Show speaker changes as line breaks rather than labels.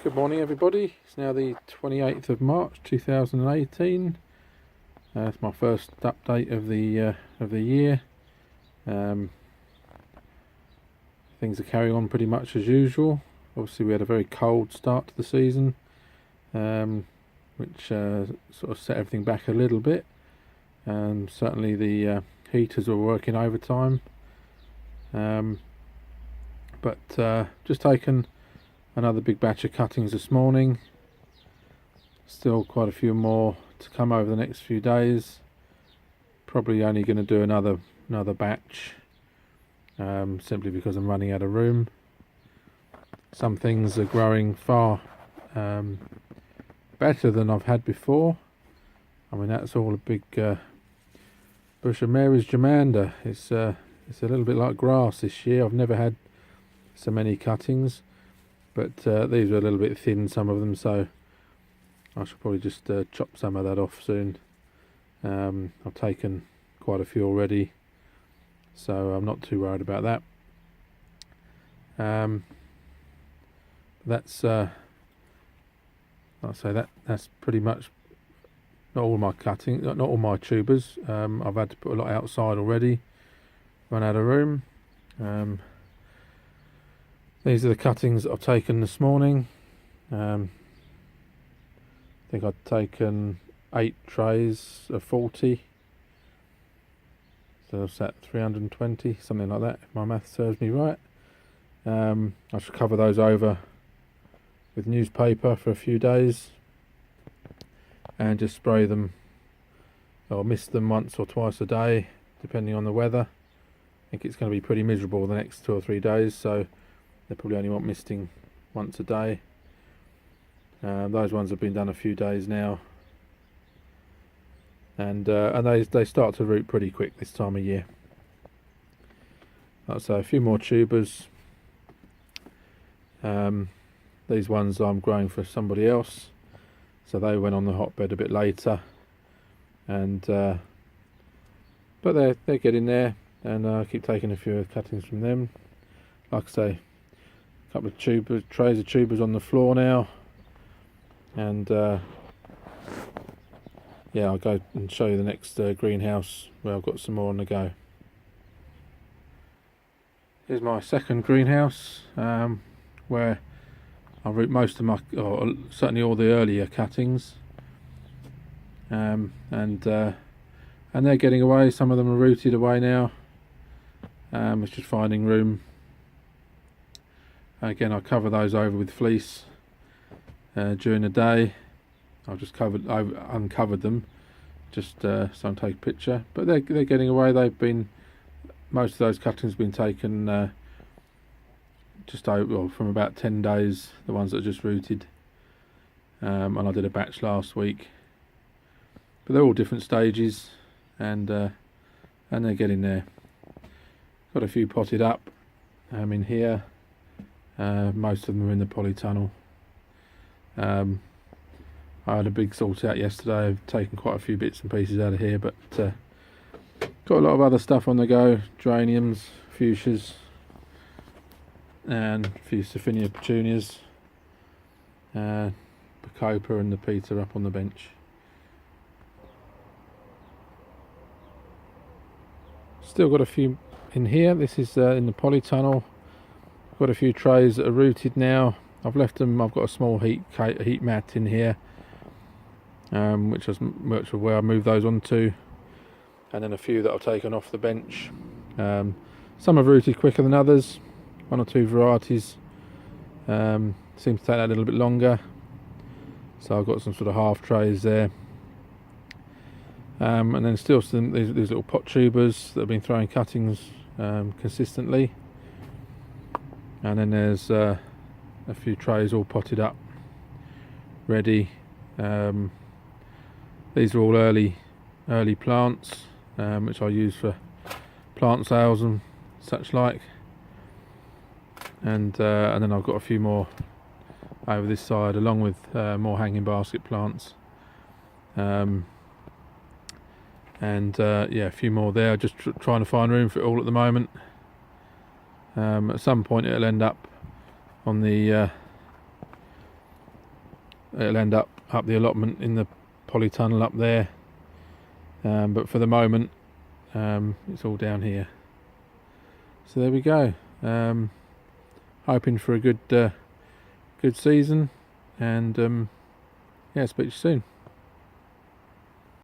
Good morning everybody, it's now the 28th of March 2018. It's my first update of the year. Things are carrying on pretty much as usual. Obviously we had a very cold start to the season, which sort of set everything back a little bit. Certainly the heaters were working overtime, but just taken another big batch of cuttings this morning. Still quite a few more to come over the next few days. Probably only going to do another batch, simply because I'm running out of room. Some things are growing far better than I've had before. I mean, that's all a big bush of Mary's Germander. It's a little bit like grass this year. I've never had so many cuttings. But these are a little bit thin, some of them, so I should probably just chop some of that off soon. I've taken quite a few already, so I'm not too worried about that. That's I'll say that's pretty much not all my cutting, not all my tubers. I've had to put a lot outside already, run out of room. These are the cuttings that I've taken this morning. I think I've taken 8 trays of 40. So that's at 320, something like that, if my math serves me right. I should cover those over with newspaper for a few days and just spray them or mist them once or twice a day, depending on the weather. I think it's going to be pretty miserable the next 2 or 3 days, so they probably only want misting once a day. Those ones have been done a few days now, and they start to root pretty quick this time of year. So a few more tubers. These ones I'm growing for somebody else, so they went on the hotbed a bit later, and but they're getting there, and I keep taking a few cuttings from them. Like I say, a couple of trays of tubers on the floor now, and yeah, I'll go and show you the next greenhouse where I've got some more on the go. Here's my second greenhouse, where I root most of my, or certainly all the earlier cuttings, and they're getting away. Some of them are rooted away now. It's just finding room. Again, I cover those over with fleece during the day. I've just uncovered them just so I can take a picture. But they're getting away. They've been, most of those cuttings have been taken just over, well, from about 10 days. The ones that are just rooted, and I did a batch last week. But they're all different stages, and they're getting there. Got a few potted up in here. Most of them are in the polytunnel. I had a big sort out yesterday. I've taken quite a few bits and pieces out of here, but got a lot of other stuff on the go. Geraniums, fuchsias, and a few Sophinia petunias. The Bacopa and the Peter up on the bench. Still got a few in here. This is in the polytunnel. Got a few trays that are rooted now. I've left them. I've got a small heat mat in here, which is where I move those onto, and then a few that I've taken off the bench. Some have rooted quicker than others. 1 or 2 varieties seem to take that a little bit longer. So I've got some sort of half trays there, and then still some these little pot tubers that have been throwing cuttings consistently. And then there's a few trays all potted up, ready. These are all early plants, which I use for plant sales and such like. And then I've got a few more over this side, along with more hanging basket plants. Yeah, a few more there. Just trying to find room for it all at the moment. At some point it'll end up on the it'll end up the allotment in the polytunnel up there, but for the moment it's all down here. So there we go. Hoping for a good season, and yeah, speak to you soon.